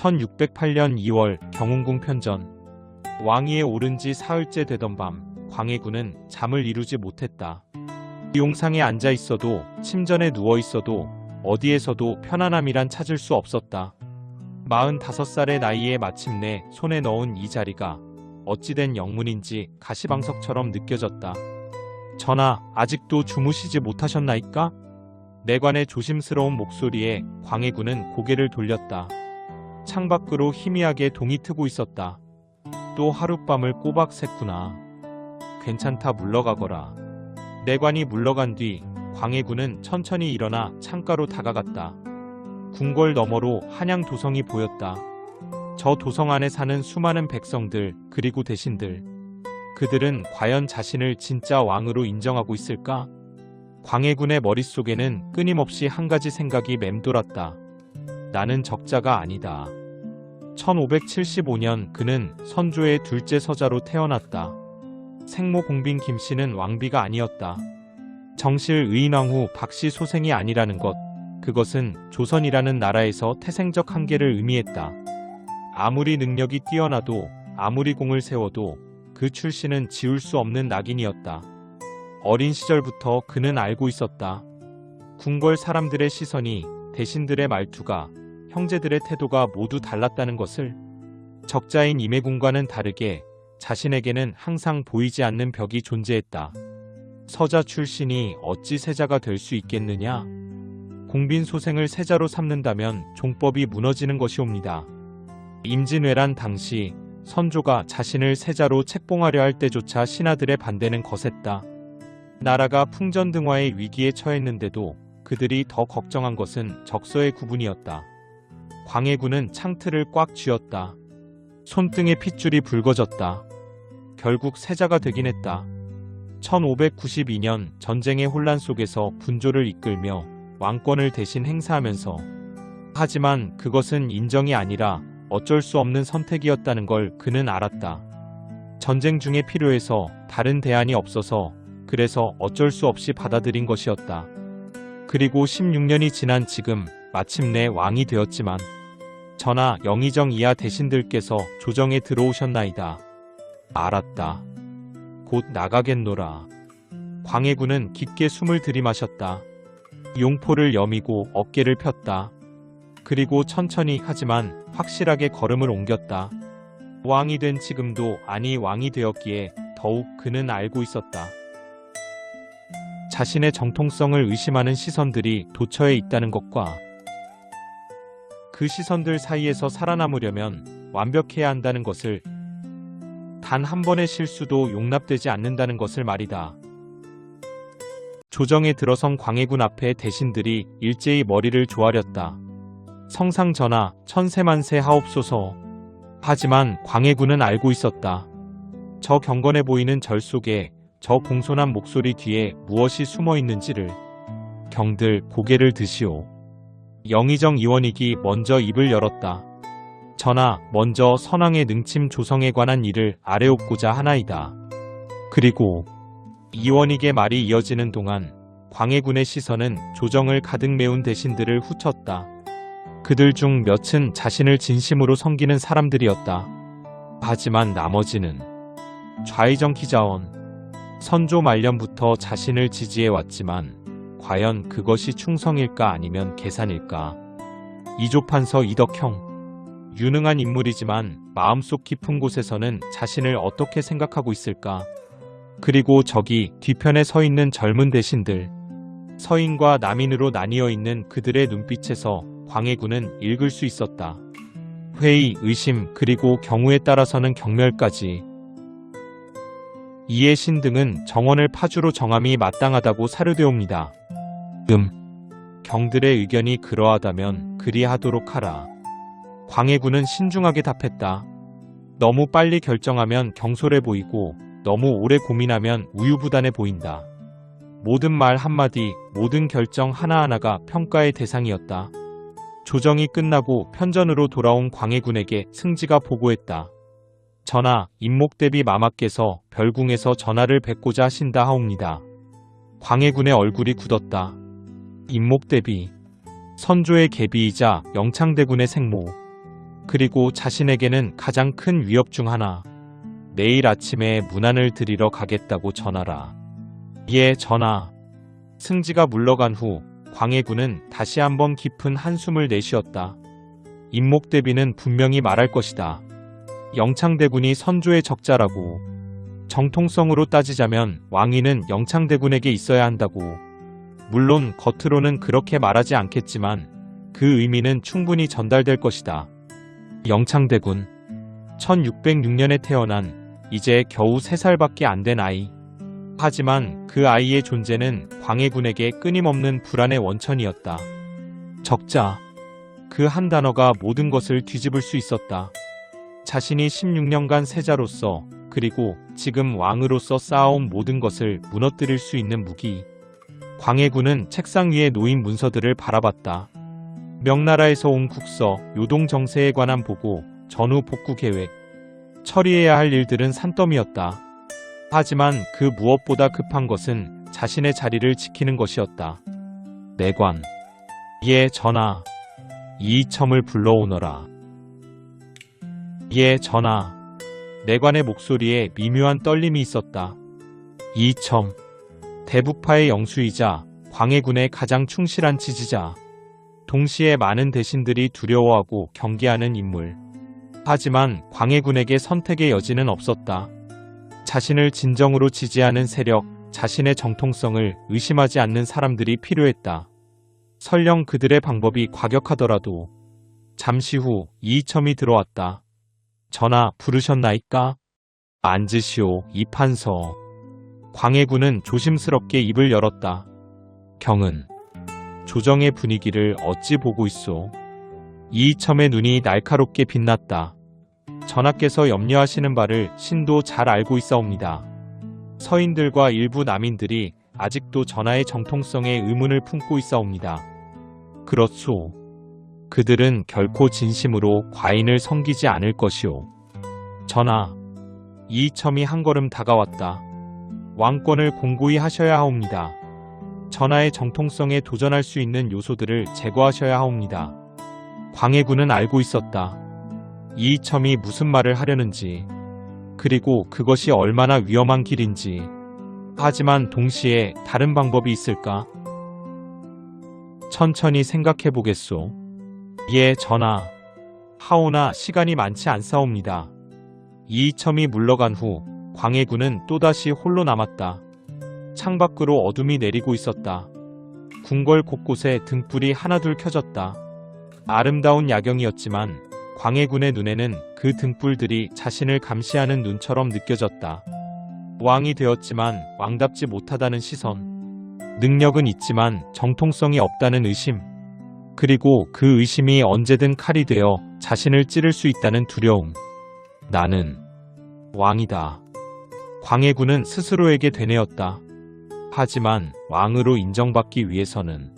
1608년 2월 경운궁 편전. 왕위에 오른 지 사흘째 되던 밤, 광해군은 잠을 이루지 못했다. 용상에 앉아 있어도, 침전에 누워 있어도, 어디에서도 편안함이란 찾을 수 없었다. 45살의 나이에 마침내 손에 넣은 이 자리가 어찌된 영문인지 가시방석처럼 느껴졌다. 전하, 아직도 주무시지 못하셨나이까? 내관의 조심스러운 목소리에 광해군은 고개를 돌렸다. 창밖으로 희미하게 동이 트고 있었다. 또 하룻밤을 꼬박 샜구나. 괜찮다, 물러가거라. 내관이 물러간 뒤 광해군은 천천히 일어나 창가로 다가갔다. 궁궐 너머로 한양 도성이 보였다. 저 도성 안에 사는 수많은 백성들, 그리고 대신들. 그들은 과연 자신을 진짜 왕으로 인정하고 있을까? 광해군의 머릿속에는 끊임없이 한 가지 생각이 맴돌았다. 나는 적자가 아니다. 1575년 그는 선조의 둘째 서자로 태어났다. 생모 공빈 김씨는 왕비가 아니었다. 정실 의인왕후 박씨 소생이 아니라는 것, 그것은 조선이라는 나라에서 태생적 한계를 의미했다. 아무리 능력이 뛰어나도, 아무리 공을 세워도 그 출신은 지울 수 없는 낙인이었다. 어린 시절부터 그는 알고 있었다. 궁궐 사람들의 시선이, 대신들의 말투가, 형제들의 태도가 모두 달랐다는 것을. 적자인 임해군과는 다르게 자신에게는 항상 보이지 않는 벽이 존재했다. 서자 출신이 어찌 세자가 될 수 있겠느냐? 공빈 소생을 세자로 삼는다면 종법이 무너지는 것이옵니다. 임진왜란 당시 선조가 자신을 세자로 책봉하려 할 때조차 신하들의 반대는 거셌다. 나라가 풍전등화의 위기에 처했는데도 그들이 더 걱정한 것은 적서의 구분이었다. 광해군은 창틀을 꽉 쥐었다. 손등에 핏줄이 붉어졌다. 결국 세자가 되긴 했다. 1592년 전쟁의 혼란 속에서 분조를 이끌며 왕권을 대신 행사하면서. 하지만 그것은 인정이 아니라 어쩔 수 없는 선택이었다는 걸 그는 알았다. 전쟁 중에 필요해서, 다른 대안이 없어서, 그래서 어쩔 수 없이 받아들인 것이었다. 그리고 16년이 지난 지금 마침내 왕이 되었지만, 전하, 영의정 이하 대신들께서 조정에 들어오셨나이다. 알았다. 곧 나가겠노라. 광해군은 깊게 숨을 들이마셨다. 용포를 여미고 어깨를 폈다. 그리고 천천히 하지만 확실하게 걸음을 옮겼다. 왕이 된 지금도, 아니 왕이 되었기에 더욱 그는 알고 있었다. 자신의 정통성을 의심하는 시선들이 도처에 있다는 것과 그 시선들 사이에서 살아남으려면 완벽해야 한다는 것을, 단 한 번의 실수도 용납되지 않는다는 것을 말이다. 조정에 들어선 광해군 앞에 대신들이 일제히 머리를 조아렸다. 성상 전하, 천세만세 하옵소서. 하지만 광해군은 알고 있었다. 저 경건해 보이는 절 속에, 저 공손한 목소리 뒤에 무엇이 숨어 있는지를. 경들, 고개를 드시오. 영의정 이원익이 먼저 입을 열었다. 전하, 먼저 선왕의 능침 조성에 관한 일을 아뢰옵고자 하나이다. 그리고 이원익의 말이 이어지는 동안 광해군의 시선은 조정을 가득 메운 대신들을 훑었다. 그들 중 몇은 자신을 진심으로 섬기는 사람들이었다. 하지만 나머지는 좌의정 기자원, 선조 말년부터 자신을 지지해왔지만 과연 그것이 충성일까 아니면 계산일까? 이조판서 이덕형, 유능한 인물이지만 마음속 깊은 곳에서는 자신을 어떻게 생각하고 있을까? 그리고 저기 뒤편에 서 있는 젊은 대신들, 서인과 남인으로 나뉘어 있는 그들의 눈빛에서 광해군은 읽을 수 있었다. 회의, 의심, 그리고 경우에 따라서는 경멸까지. 이의 신 등은 정원을 파주로 정함이 마땅하다고 사료되옵니다. 경들의 의견이 그러하다면 그리하도록 하라. 광해군은 신중하게 답했다. 너무 빨리 결정하면 경솔해 보이고 너무 오래 고민하면 우유부단해 보인다. 모든 말 한마디, 모든 결정 하나하나가 평가의 대상이었다. 조정이 끝나고 편전으로 돌아온 광해군에게 승지가 보고했다. 전하, 임목대비 마마께서 별궁에서 전하를 뵙고자 하신다 하옵니다. 광해군의 얼굴이 굳었다. 임목대비, 선조의 계비이자 영창대군의 생모. 그리고 자신에게는 가장 큰 위협 중 하나, 내일 아침에 문안을 드리러 가겠다고 전하라. 예, 전하. 승지가 물러간 후 광해군은 다시 한번 깊은 한숨을 내쉬었다. 임목대비는 분명히 말할 것이다. 영창대군이 선조의 적자라고. 정통성으로 따지자면 왕위는 영창대군에게 있어야 한다고. 물론 겉으로는 그렇게 말하지 않겠지만 그 의미는 충분히 전달될 것이다. 영창대군. 1606년에 태어난 이제 겨우 3살밖에 안 된 아이. 하지만 그 아이의 존재는 광해군에게 끊임없는 불안의 원천이었다. 적자. 그 한 단어가 모든 것을 뒤집을 수 있었다. 자신이 16년간 세자로서 그리고 지금 왕으로서 쌓아온 모든 것을 무너뜨릴 수 있는 무기. 광해군은 책상 위에 놓인 문서들을 바라봤다. 명나라에서 온 국서, 요동 정세에 관한 보고, 전후 복구 계획. 처리해야 할 일들은 산더미였다. 하지만 그 무엇보다 급한 것은 자신의 자리를 지키는 것이었다. 내관. 예, 전하. 이이첨을 불러오너라. 예, 전하. 내관의 목소리에 미묘한 떨림이 있었다. 이이첨. 대부파의 영수이자 광해군의 가장 충실한 지지자. 동시에 많은 대신들이 두려워하고 경계하는 인물. 하지만 광해군에게 선택의 여지는 없었다. 자신을 진정으로 지지하는 세력, 자신의 정통성을 의심하지 않는 사람들이 필요했다. 설령 그들의 방법이 과격하더라도. 잠시 후 이이첨이 들어왔다. 전하, 부르셨나이까? 앉으시오, 이판서. 광해군은 조심스럽게 입을 열었다. 경은. 조정의 분위기를 어찌 보고 있소? 이이첨의 눈이 날카롭게 빛났다. 전하께서 염려하시는 바를 신도 잘 알고 있사옵니다. 서인들과 일부 남인들이 아직도 전하의 정통성에 의문을 품고 있사옵니다. 그렇소. 그들은 결코 진심으로 과인을 섬기지 않을 것이오. 전하. 이이첨이 한 걸음 다가왔다. 왕권을 공고히 하셔야 하옵니다. 전하의 정통성에 도전할 수 있는 요소들을 제거하셔야 하옵니다. 광해군은 알고 있었다. 이이첨이 무슨 말을 하려는지, 그리고 그것이 얼마나 위험한 길인지. 하지만 동시에 다른 방법이 있을까? 천천히 생각해 보겠소. 예, 전하. 하오나 시간이 많지 않사옵니다. 이이첨이 물러간 후 광해군은 또다시 홀로 남았다. 창밖으로 어둠이 내리고 있었다. 궁궐 곳곳에 등불이 하나둘 켜졌다. 아름다운 야경이었지만 광해군의 눈에는 그 등불들이 자신을 감시하는 눈처럼 느껴졌다. 왕이 되었지만 왕답지 못하다는 시선. 능력은 있지만 정통성이 없다는 의심. 그리고 그 의심이 언제든 칼이 되어 자신을 찌를 수 있다는 두려움. 나는 왕이다. 광해군은 스스로에게 되뇌었다. 하지만 왕으로 인정받기 위해서는.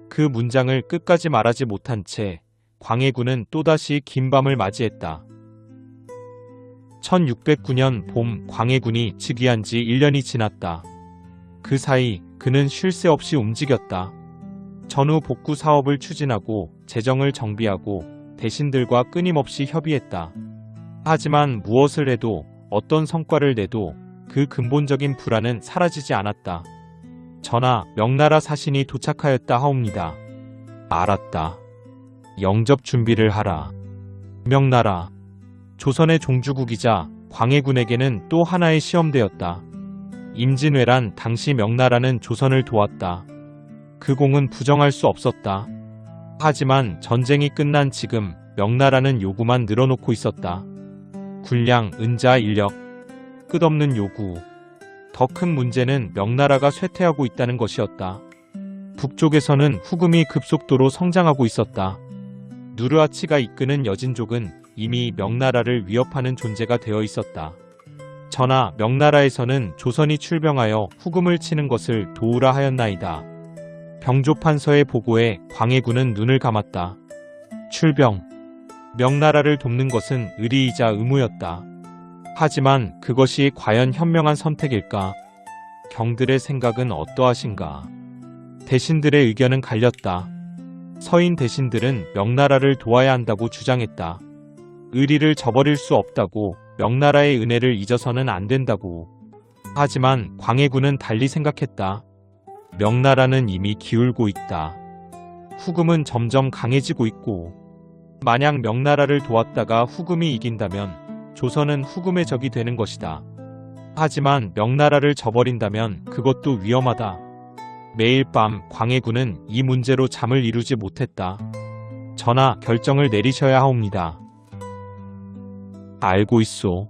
그 문장을 끝까지 말하지 못한 채 광해군은 또다시 긴 밤을 맞이했다. 1609년 봄 광해군이 즉위한 지 1년이 지났다. 그 사이 그는 쉴 새 없이 움직였다. 전후 복구 사업을 추진하고 재정을 정비하고 대신들과 끊임없이 협의했다. 하지만 무엇을 해도 어떤 성과를 내도 그 근본적인 불안은 사라지지 않았다. 전하, 명나라 사신이 도착하였다 하옵니다. 알았다. 영접 준비를 하라. 명나라. 조선의 종주국이자 광해군에게는 또 하나의 시험대였다. 임진왜란 당시 명나라는 조선을 도왔다. 그 공은 부정할 수 없었다. 하지만 전쟁이 끝난 지금 명나라는 요구만 늘어놓고 있었다. 군량, 은자, 인력. 끝없는 요구. 더 큰 문제는 명나라가 쇠퇴하고 있다는 것이었다. 북쪽에서는 후금이 급속도로 성장하고 있었다. 누르하치가 이끄는 여진족은 이미 명나라를 위협하는 존재가 되어 있었다. 전하, 명나라에서는 조선이 출병하여 후금을 치는 것을 도우라 하였나이다. 병조판서의 보고에 광해군은 눈을 감았다. 출병. 명나라를 돕는 것은 의리이자 의무였다. 하지만 그것이 과연 현명한 선택일까? 경들의 생각은 어떠하신가? 대신들의 의견은 갈렸다. 서인 대신들은 명나라를 도와야 한다고 주장했다. 의리를 저버릴 수 없다고, 명나라의 은혜를 잊어서는 안 된다고. 하지만 광해군은 달리 생각했다. 명나라는 이미 기울고 있다. 후금은 점점 강해지고 있고, 만약 명나라를 도왔다가 후금이 이긴다면 조선은 후금의 적이 되는 것이다. 하지만 명나라를 저버린다면 그것도 위험하다. 매일 밤 광해군은 이 문제로 잠을 이루지 못했다. 전하, 결정을 내리셔야 하옵니다. 알고 있소.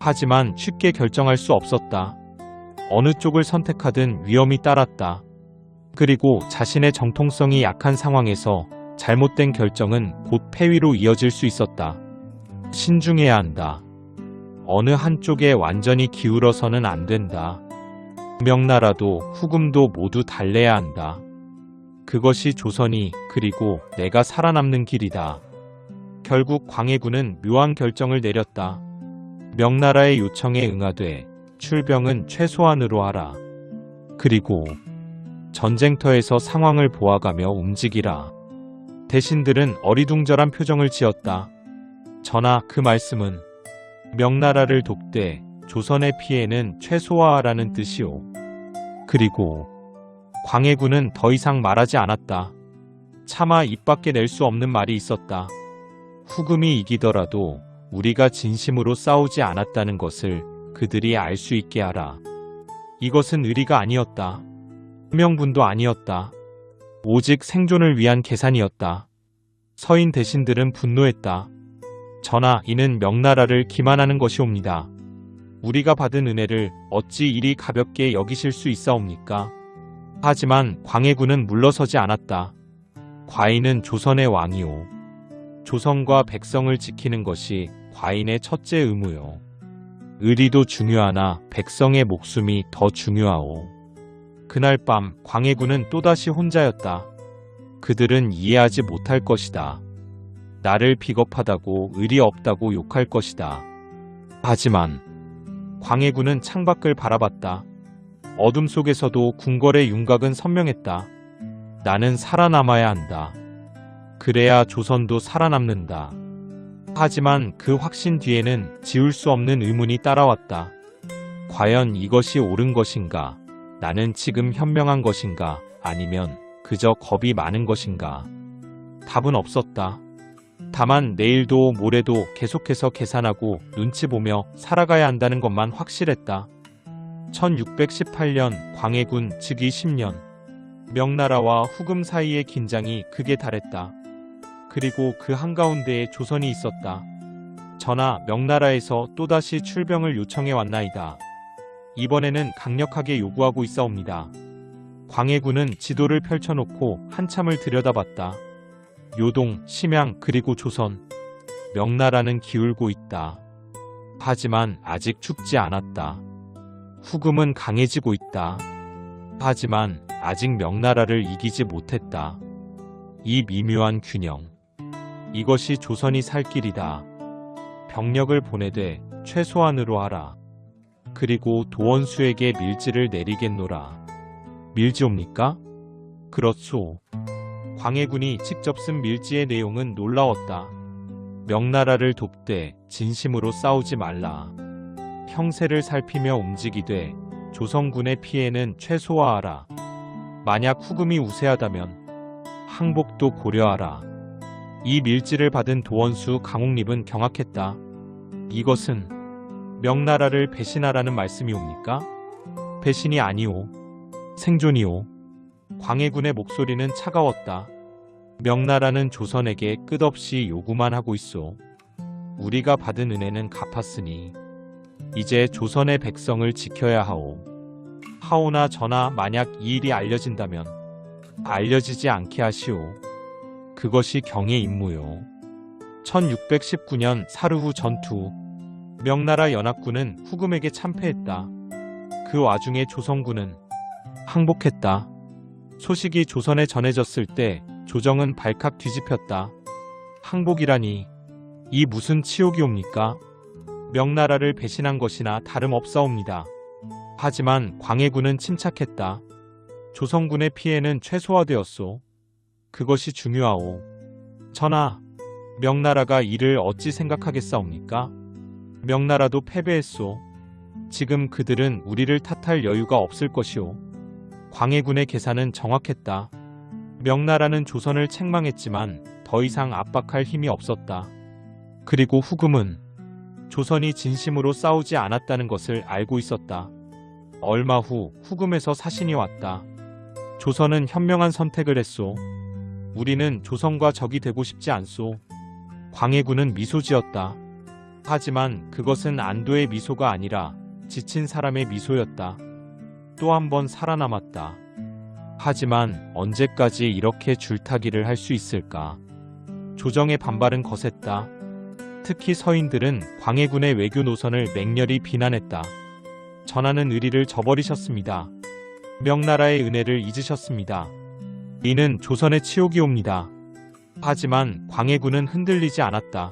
하지만 쉽게 결정할 수 없었다. 어느 쪽을 선택하든 위험이 따랐다. 그리고 자신의 정통성이 약한 상황에서 잘못된 결정은 곧 패위로 이어질 수 있었다. 신중해야 한다. 어느 한쪽에 완전히 기울어서는 안 된다. 명나라도 후금도 모두 달래야 한다. 그것이 조선이 그리고 내가 살아남는 길이다. 결국 광해군은 묘한 결정을 내렸다. 명나라의 요청에 응하되 출병은 최소한으로 하라. 그리고 전쟁터에서 상황을 보아가며 움직이라. 대신들은 어리둥절한 표정을 지었다. 전하, 그 말씀은 명나라를 돕되 조선의 피해는 최소화하라는 뜻이오. 그리고 광해군은 더 이상 말하지 않았다. 차마 입 밖에 낼 수 없는 말이 있었다. 후금이 이기더라도 우리가 진심으로 싸우지 않았다는 것을 그들이 알 수 있게 하라. 이것은 의리가 아니었다. 명분도 아니었다. 오직 생존을 위한 계산이었다. 서인 대신들은 분노했다. 전하, 이는 명나라를 기만하는 것이옵니다. 우리가 받은 은혜를 어찌 이리 가볍게 여기실 수 있사옵니까? 하지만 광해군은 물러서지 않았다. 과인은 조선의 왕이오. 조선과 백성을 지키는 것이 과인의 첫째 의무요. 의리도 중요하나 백성의 목숨이 더 중요하오. 그날 밤 광해군은 또다시 혼자였다. 그들은 이해하지 못할 것이다. 나를 비겁하다고 의리 없다고 욕할 것이다. 하지만 광해군은 창밖을 바라봤다. 어둠 속에서도 궁궐의 윤곽은 선명했다. 나는 살아남아야 한다. 그래야 조선도 살아남는다. 하지만 그 확신 뒤에는 지울 수 없는 의문이 따라왔다. 과연 이것이 옳은 것인가? 나는 지금 현명한 것인가? 아니면 그저 겁이 많은 것인가? 답은 없었다. 다만 내일도 모레도 계속해서 계산하고 눈치 보며 살아가야 한다는 것만 확실했다. 1618년 광해군 즉위 10년. 명나라와 후금 사이의 긴장이 극에 달했다. 그리고 그 한가운데에 조선이 있었다. 전하, 명나라에서 또다시 출병을 요청해 왔나이다. 이번에는 강력하게 요구하고 있사옵니다. 광해군은 지도를 펼쳐놓고 한참을 들여다봤다. 요동, 심양, 그리고 조선. 명나라는 기울고 있다. 하지만 아직 죽지 않았다. 후금은 강해지고 있다. 하지만 아직 명나라를 이기지 못했다. 이 미묘한 균형. 이것이 조선이 살 길이다. 병력을 보내되 최소한으로 하라. 그리고 도원수에게 밀지를 내리겠노라. 밀지옵니까? 그렇소. 광해군이 직접 쓴 밀지의 내용은 놀라웠다. 명나라를 돕되 진심으로 싸우지 말라. 형세를 살피며 움직이되 조선군의 피해는 최소화하라. 만약 후금이 우세하다면 항복도 고려하라. 이 밀지를 받은 도원수 강옥립은 경악했다. 이것은 명나라를 배신하라는 말씀이옵니까? 배신이 아니오. 생존이오. 광해군의 목소리는 차가웠다. 명나라는 조선에게 끝없이 요구만 하고 있소. 우리가 받은 은혜는 갚았으니 이제 조선의 백성을 지켜야 하오. 하오나 전하, 만약 이 일이 알려진다면 알려지지 않게 하시오. 그것이 경의 임무요. 1619년 사르후 전투. 명나라 연합군은 후금에게 참패했다. 그 와중에 조선군은 항복했다. 소식이 조선에 전해졌을 때 조정은 발칵 뒤집혔다. 항복이라니, 이 무슨 치욕이옵니까? 명나라를 배신한 것이나 다름없사옵니다. 하지만 광해군은 침착했다. 조선군의 피해는 최소화되었소. 그것이 중요하오. 전하, 명나라가 이를 어찌 생각하겠사옵니까? 명나라도 패배했소. 지금 그들은 우리를 탓할 여유가 없을 것이오. 광해군의 계산은 정확했다. 명나라는 조선을 책망했지만 더 이상 압박할 힘이 없었다. 그리고 후금은 조선이 진심으로 싸우지 않았다는 것을 알고 있었다. 얼마 후 후금에서 사신이 왔다. 조선은 현명한 선택을 했소. 우리는 조선과 적이 되고 싶지 않소. 광해군은 미소 지었다. 하지만 그것은 안도의 미소가 아니라 지친 사람의 미소였다. 또 한 번 살아남았다. 하지만 언제까지 이렇게 줄타기를 할 수 있을까? 조정의 반발은 거셌다. 특히 서인들은 광해군의 외교 노선을 맹렬히 비난했다. 전하는 의리를 저버리셨습니다. 명나라의 은혜를 잊으셨습니다. 이는 조선의 치욕이옵니다. 하지만 광해군은 흔들리지 않았다.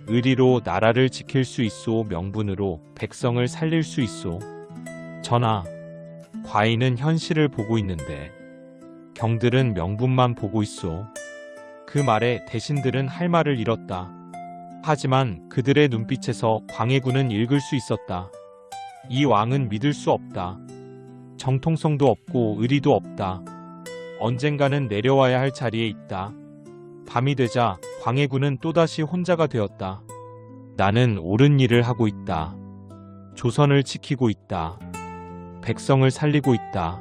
의리로 나라를 지킬 수 있소, 명분으로 백성을 살릴 수 있소. 전하, 과인은 현실을 보고 있는데 경들은 명분만 보고 있소. 그 말에 대신들은 할 말을 잃었다. 하지만 그들의 눈빛에서 광해군은 읽을 수 있었다. 이 왕은 믿을 수 없다. 정통성도 없고 의리도 없다. 언젠가는 내려와야 할 자리에 있다. 밤이 되자 광해군은 또다시 혼자가 되었다. 나는 옳은 일을 하고 있다. 조선을 지키고 있다. 백성을 살리고 있다.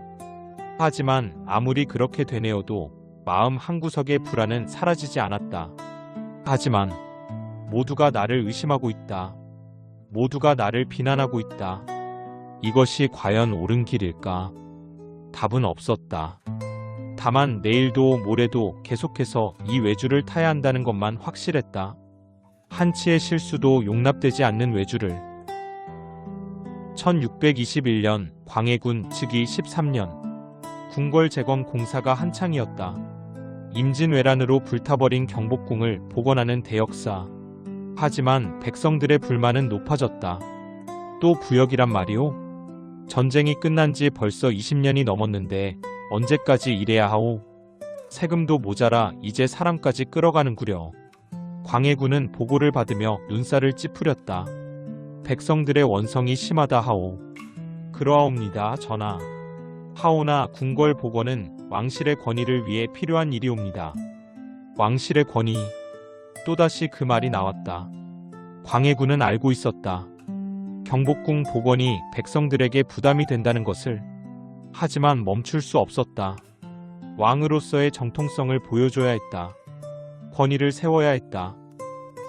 하지만 아무리 그렇게 되뇌어도 마음 한구석의 불안은 사라지지 않았다. 하지만 모두가 나를 의심하고 있다. 모두가 나를 비난하고 있다. 이것이 과연 옳은 길일까? 답은 없었다. 다만 내일도 모레도 계속해서 이 외주를 타야 한다는 것만 확실했다. 한치의 실수도 용납되지 않는 외주를. 1621년 광해군 즉위 13년 궁궐재건 공사가 한창이었다. 임진왜란으로 불타버린 경복궁을 복원하는 대역사. 하지만 백성들의 불만은 높아졌다. 또 부역이란 말이오? 전쟁이 끝난 지 벌써 20년이 넘었는데 언제까지 이래야 하오? 세금도 모자라 이제 사람까지 끌어가는구려. 광해군은 보고를 받으며 눈살을 찌푸렸다. 백성들의 원성이 심하다 하오. 그러하옵니다, 전하. 하오나 궁궐 복원은 왕실의 권위를 위해 필요한 일이옵니다. 왕실의 권위. 또다시 그 말이 나왔다. 광해군은 알고 있었다. 경복궁 복원이 백성들에게 부담이 된다는 것을. 하지만 멈출 수 없었다. 왕으로서의 정통성을 보여줘야 했다. 권위를 세워야 했다.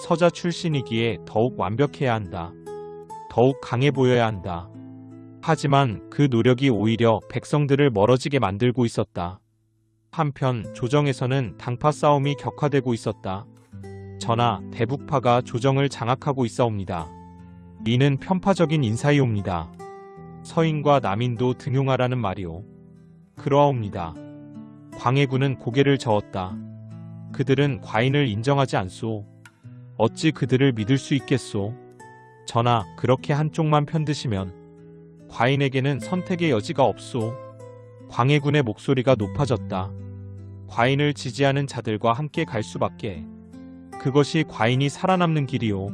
서자 출신이기에 더욱 완벽해야 한다. 더욱 강해 보여야 한다. 하지만 그 노력이 오히려 백성들을 멀어지게 만들고 있었다. 한편 조정에서는 당파 싸움이 격화되고 있었다. 전하, 대북파가 조정을 장악하고 있사옵니다. 이는 편파적인 인사이옵니다. 서인과 남인도 등용하라는 말이오. 그러하옵니다. 광해군은 고개를 저었다. 그들은 과인을 인정하지 않소. 어찌 그들을 믿을 수 있겠소? 전하, 그렇게 한쪽만 편드시면 과인에게는 선택의 여지가 없소. 광해군의 목소리가 높아졌다. 과인을 지지하는 자들과 함께 갈 수밖에. 그것이 과인이 살아남는 길이오.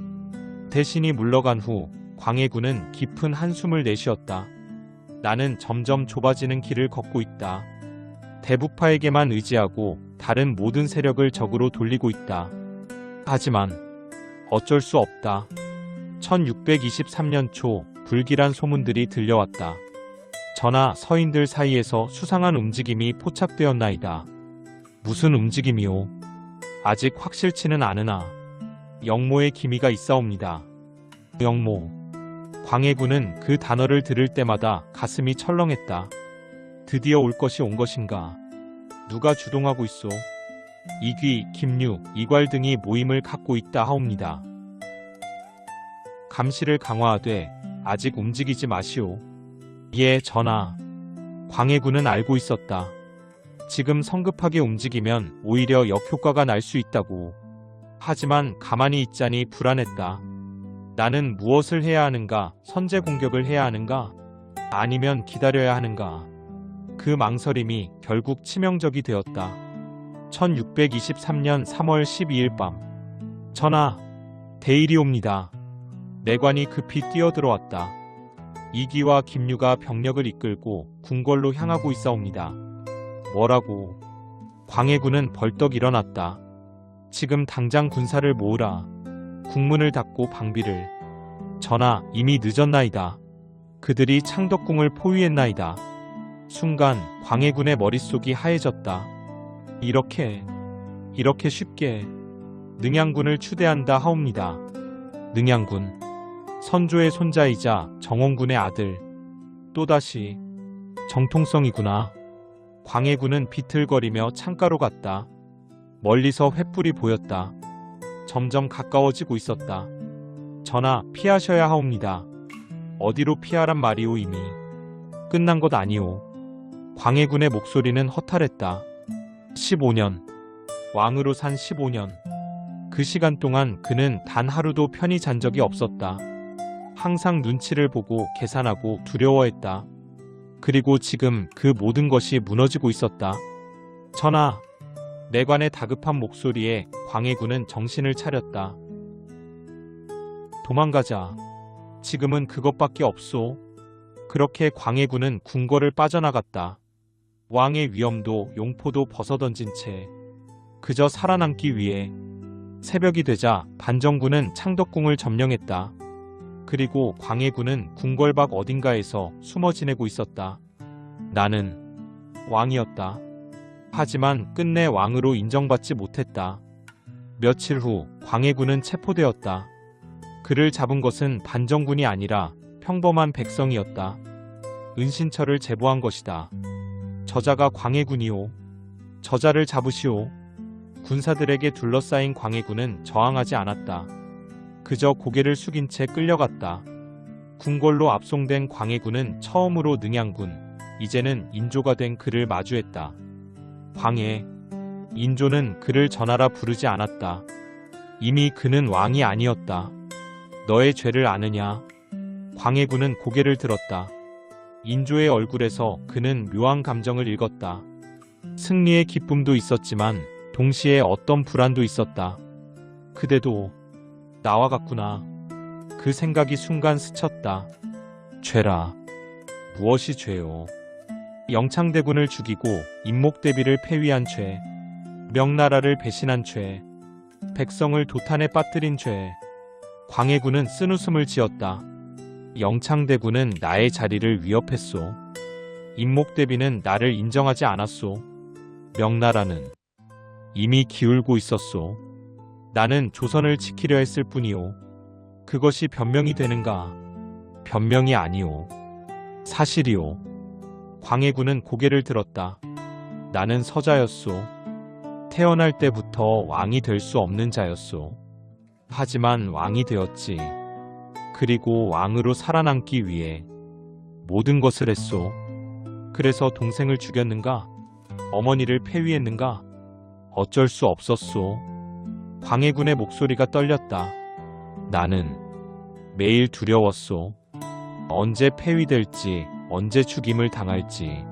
대신이 물러간 후 광해군은 깊은 한숨을 내쉬었다. 나는 점점 좁아지는 길을 걷고 있다. 대북파에게만 의지하고 다른 모든 세력을 적으로 돌리고 있다. 하지만 어쩔 수 없다. 1623년 초 불길한 소문들이 들려왔다. 전하, 서인들 사이에서 수상한 움직임이 포착되었나이다. 무슨 움직임이오? 아직 확실치는 않으나 영모의 기미가 있사옵니다. 영모. 광해군은 그 단어를 들을 때마다 가슴이 철렁했다. 드디어 올 것이 온 것인가? 누가 주동하고 있소? 이귀, 김유, 이괄 등이 모임을 갖고 있다 하옵니다. 감시를 강화하되 아직 움직이지 마시오. 예, 전하. 광해군은 알고 있었다. 지금 성급하게 움직이면 오히려 역효과가 날 수 있다고. 하지만 가만히 있자니 불안했다. 나는 무엇을 해야 하는가? 선제 공격을 해야 하는가? 아니면 기다려야 하는가? 그 망설임이 결국 치명적이 되었다. 1623년 3월 12일 밤 전하, 대일이옵니다. 내관이 급히 뛰어들어왔다. 이기와 김유가 병력을 이끌고 궁궐로 향하고 있사옵니다. 뭐라고? 광해군은 벌떡 일어났다. 지금 당장 군사를 모으라. 국문을 닫고 방비를. 전하, 이미 늦었나이다. 그들이 창덕궁을 포위했나이다. 순간 광해군의 머릿속이 하얘졌다. 이렇게 쉽게 능양군을 추대한다 하옵니다. 능양군, 선조의 손자이자 정원군의 아들. 또다시 정통성이구나. 광해군은 비틀거리며 창가로 갔다. 멀리서 횃불이 보였다. 점점 가까워지고 있었다. 전하, 피하셔야 하옵니다. 어디로 피하란 말이오. 이미 끝난 것 아니오. 광해군의 목소리는 허탈했다. 15년. 왕으로 산 15년. 그 시간 동안 그는 단 하루도 편히 잔 적이 없었다. 항상 눈치를 보고 계산하고 두려워했다. 그리고 지금 그 모든 것이 무너지고 있었다. 전하, 내관의 다급한 목소리에 광해군은 정신을 차렸다. 도망가자. 지금은 그것밖에 없소. 그렇게 광해군은 궁궐을 빠져나갔다. 왕의 위엄도 용포도 벗어던진 채 그저 살아남기 위해. 새벽이 되자 반정군은 창덕궁을 점령했다. 그리고 광해군은 궁궐 밖 어딘가에서 숨어 지내고 있었다. 나는 왕이었다. 하지만 끝내 왕으로 인정받지 못했다. 며칠 후 광해군은 체포되었다. 그를 잡은 것은 반정군이 아니라 평범한 백성이었다. 은신처를 제보한 것이다. 저자가 광해군이오. 저자를 잡으시오. 군사들에게 둘러싸인 광해군은 저항하지 않았다. 그저 고개를 숙인 채 끌려갔다. 궁궐로 압송된 광해군은 처음으로 능양군, 이제는 인조가 된 그를 마주했다. 광해. 인조는 그를 전하라 부르지 않았다. 이미 그는 왕이 아니었다. 너의 죄를 아느냐? 광해군은 고개를 들었다. 인조의 얼굴에서 그는 묘한 감정을 읽었다. 승리의 기쁨도 있었지만 동시에 어떤 불안도 있었다. 그대도 나와 같구나. 그 생각이 순간 스쳤다. 죄라. 무엇이 죄요? 영창대군을 죽이고 임목대비를 폐위한 죄, 명나라를 배신한 죄, 백성을 도탄에 빠뜨린 죄. 광해군은 쓴웃음을 지었다. 영창대군은 나의 자리를 위협했소. 임목대비는 나를 인정하지 않았소. 명나라는 이미 기울고 있었소. 나는 조선을 지키려 했을 뿐이오. 그것이 변명이 되는가? 변명이 아니오. 사실이오. 광해군은 고개를 들었다. 나는 서자였소. 태어날 때부터 왕이 될 수 없는 자였소. 하지만 왕이 되었지. 그리고 왕으로 살아남기 위해 모든 것을 했소. 그래서 동생을 죽였는가? 어머니를 폐위했는가? 어쩔 수 없었소. 광해군의 목소리가 떨렸다. 나는 매일 두려웠소. 언제 폐위될지, 언제 죽임을 당할지.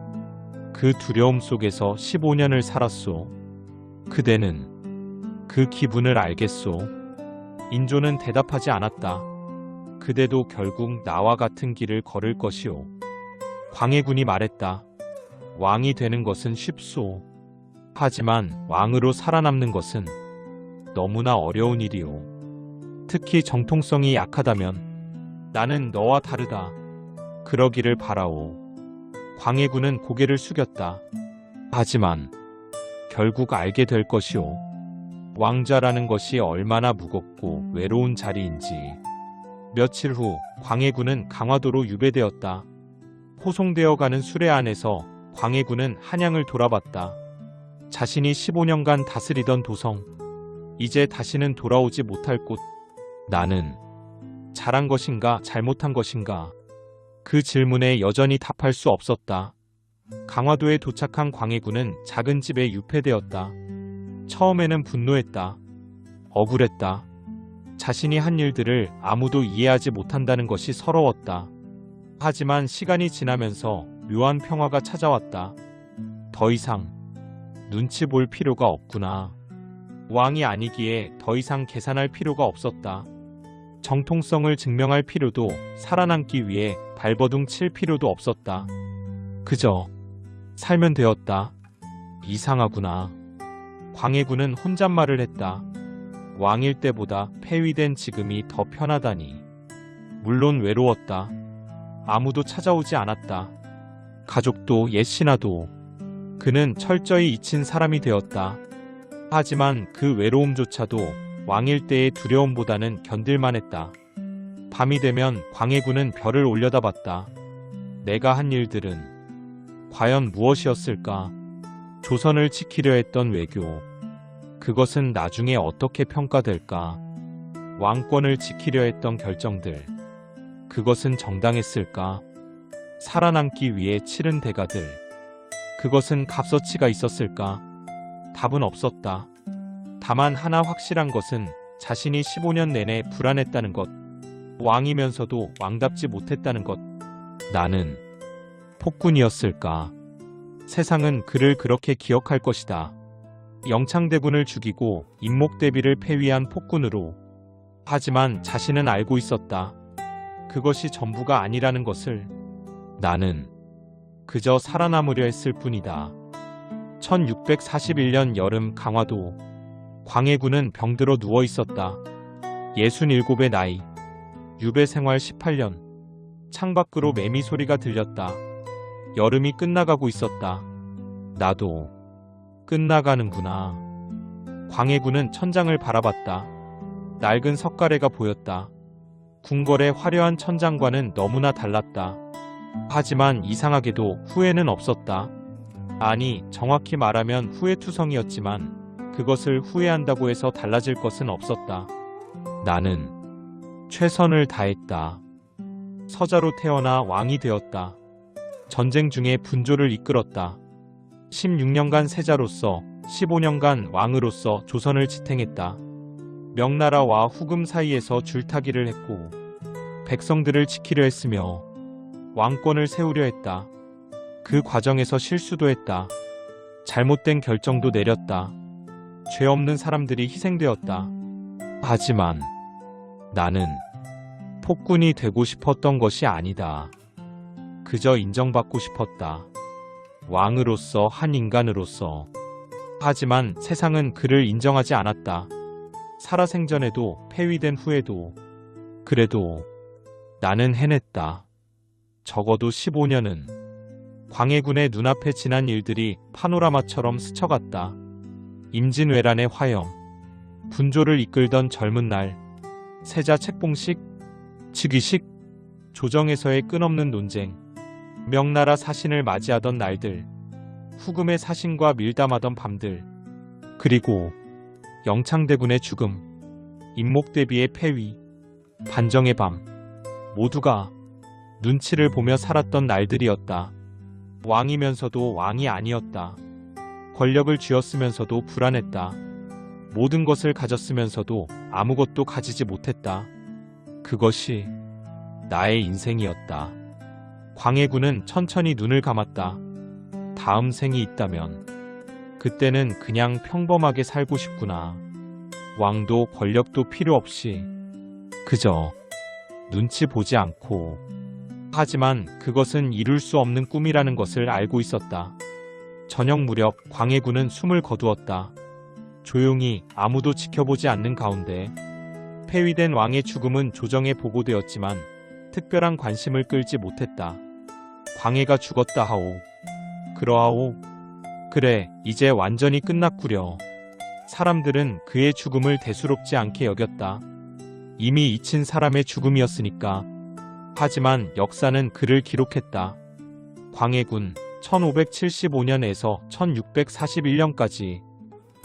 그 두려움 속에서 15년을 살았소. 그대는 그 기분을 알겠소. 인조는 대답하지 않았다. 그대도 결국 나와 같은 길을 걸을 것이오. 광해군이 말했다. 왕이 되는 것은 쉽소. 하지만 왕으로 살아남는 것은 너무나 어려운 일이오. 특히 정통성이 약하다면. 나는 너와 다르다. 그러기를 바라오. 광해군은 고개를 숙였다. 하지만 결국 알게 될 것이오. 왕자라는 것이 얼마나 무겁고 외로운 자리인지. 며칠 후 광해군은 강화도로 유배되었다. 호송되어 가는 수레 안에서 광해군은 한양을 돌아봤다. 자신이 15년간 다스리던 도성, 이제 다시는 돌아오지 못할 곳. 나는 잘한 것인가 잘못한 것인가? 그 질문에 여전히 답할 수 없었다. 강화도에 도착한 광해군은 작은 집에 유폐되었다. 처음에는 분노했다. 억울했다. 자신이 한 일들을 아무도 이해하지 못한다는 것이 서러웠다. 하지만 시간이 지나면서 묘한 평화가 찾아왔다. 더 이상 눈치 볼 필요가 없구나. 왕이 아니기에 더 이상 계산할 필요가 없었다. 정통성을 증명할 필요도 살아남기 위해 발버둥 칠 필요도 없었다. 그저 살면 되었다. 이상하구나. 광해군은 혼잣말을 했다. 왕일 때보다 폐위된 지금이 더 편하다니. 물론 외로웠다. 아무도 찾아오지 않았다. 가족도 옛 신하도. 그는 철저히 잊힌 사람이 되었다. 하지만 그 외로움조차도 왕일 때의 두려움보다는 견딜만했다. 밤이 되면 광해군은 별을 올려다봤다. 내가 한 일들은 과연 무엇이었을까? 조선을 지키려 했던 외교. 그것은 나중에 어떻게 평가될까? 왕권을 지키려 했던 결정들. 그것은 정당했을까? 살아남기 위해 치른 대가들. 그것은 값어치가 있었을까? 답은 없었다. 다만 하나 확실한 것은 자신이 15년 내내 불안했다는 것. 왕이면서도 왕답지 못했다는 것. 나는 폭군이었을까? 세상은 그를 그렇게 기억할 것이다. 영창대군을 죽이고 임목대비를 폐위한 폭군으로. 하지만 자신은 알고 있었다. 그것이 전부가 아니라는 것을. 나는 그저 살아남으려 했을 뿐이다. 1641년 여름 강화도. 광해군은 병들어 누워 있었다. 67의 나이. 유배 생활 18년. 창밖으로 매미 소리가 들렸다. 여름이 끝나가고 있었다. 나도 끝나가는구나. 광해군은 천장을 바라봤다. 낡은 석가래가 보였다. 궁궐의 화려한 천장과는 너무나 달랐다. 하지만 이상하게도 후회는 없었다. 아니, 정확히 말하면 후회투성이었지만 그것을 후회한다고 해서 달라질 것은 없었다. 나는 최선을 다했다. 서자로 태어나 왕이 되었다. 전쟁 중에 분조를 이끌었다. 16년간 세자로서 15년간 왕으로서 조선을 지탱했다. 명나라와 후금 사이에서 줄타기를 했고 백성들을 지키려 했으며 왕권을 세우려 했다. 그 과정에서 실수도 했다. 잘못된 결정도 내렸다. 죄 없는 사람들이 희생되었다. 하지만 나는 폭군이 되고 싶었던 것이 아니다. 그저 인정받고 싶었다. 왕으로서, 한 인간으로서. 하지만 세상은 그를 인정하지 않았다. 살아생전에도, 폐위된 후에도. 그래도 나는 해냈다. 적어도 15년은. 광해군의 눈앞에 지난 일들이 파노라마처럼 스쳐갔다. 임진왜란의 화형. 분조를 이끌던 젊은 날. 세자 책봉식. 즉위식. 조정에서의 끝없는 논쟁. 명나라 사신을 맞이하던 날들. 후금의 사신과 밀담하던 밤들. 그리고 영창대군의 죽음. 임목대비의 폐위. 반정의 밤. 모두가 눈치를 보며 살았던 날들이었다. 왕이면서도 왕이 아니었다. 권력을 쥐었으면서도 불안했다. 모든 것을 가졌으면서도 아무것도 가지지 못했다. 그것이 나의 인생이었다. 광해군은 천천히 눈을 감았다. 다음 생이 있다면 그때는 그냥 평범하게 살고 싶구나. 왕도 권력도 필요 없이 그저 눈치 보지 않고. 하지만 그것은 이룰 수 없는 꿈이라는 것을 알고 있었다. 저녁 무렵 광해군은 숨을 거두었다. 조용히 아무도 지켜보지 않는 가운데. 폐위된 왕의 죽음은 조정에 보고되었지만 특별한 관심을 끌지 못했다. 광해가 죽었다 하오. 그러하오. 그래, 이제 완전히 끝났구려. 사람들은 그의 죽음을 대수롭지 않게 여겼다. 이미 잊힌 사람의 죽음이었으니까. 하지만 역사는 그를 기록했다. 광해군 1575년에서 1641년까지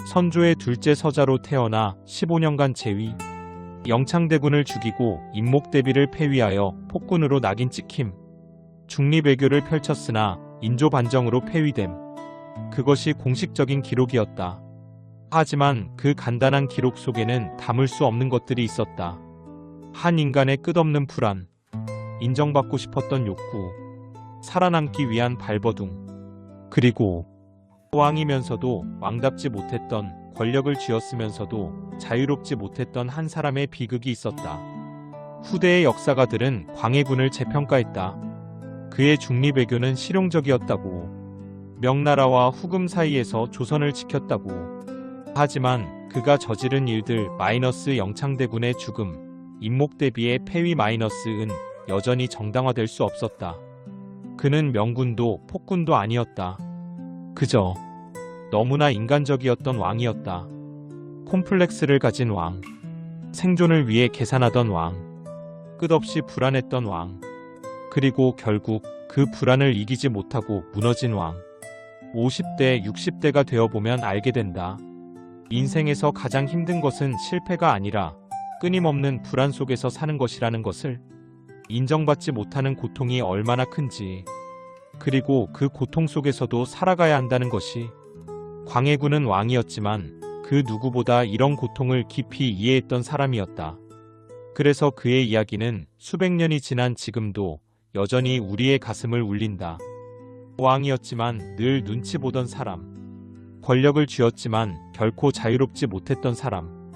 선조의 둘째 서자로 태어나 15년간 재위. 영창대군을 죽이고 임목대비를 폐위하여 폭군으로 낙인 찍힘. 중립외교를 펼쳤으나 인조반정으로 폐위됨. 그것이 공식적인 기록이었다. 하지만 그 간단한 기록 속에는 담을 수 없는 것들이 있었다. 한 인간의 끝없는 불안. 인정받고 싶었던 욕구. 살아남기 위한 발버둥. 그리고 왕이면서도 왕답지 못했던, 권력을 쥐었으면서도 자유롭지 못했던 한 사람의 비극이 있었다. 후대의 역사가들은 광해군을 재평가했다. 그의 중립외교는 실용적이었다고, 명나라와 후금 사이에서 조선을 지켰다고. 하지만 그가 저지른 일들 마이너스 영창대군의 죽음, 임목대비의 폐위 마이너스은 여전히 정당화될 수 없었다. 그는 명군도 폭군도 아니었다. 그저 너무나 인간적이었던 왕이었다. 콤플렉스를 가진 왕, 생존을 위해 계산하던 왕, 끝없이 불안했던 왕, 그리고 결국 그 불안을 이기지 못하고 무너진 왕. 50대, 60대가 되어보면 알게 된다. 인생에서 가장 힘든 것은 실패가 아니라 끊임없는 불안 속에서 사는 것이라는 것을, 인정받지 못하는 고통이 얼마나 큰지, 그리고 그 고통 속에서도 살아가야 한다는 것이. 광해군은 왕이었지만 그 누구보다 이런 고통을 깊이 이해했던 사람이었다. 그래서 그의 이야기는 수백 년이 지난 지금도 여전히 우리의 가슴을 울린다. 왕이었지만 늘 눈치 보던 사람, 권력을 쥐었지만 결코 자유롭지 못했던 사람,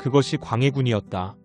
그것이 광해군이었다.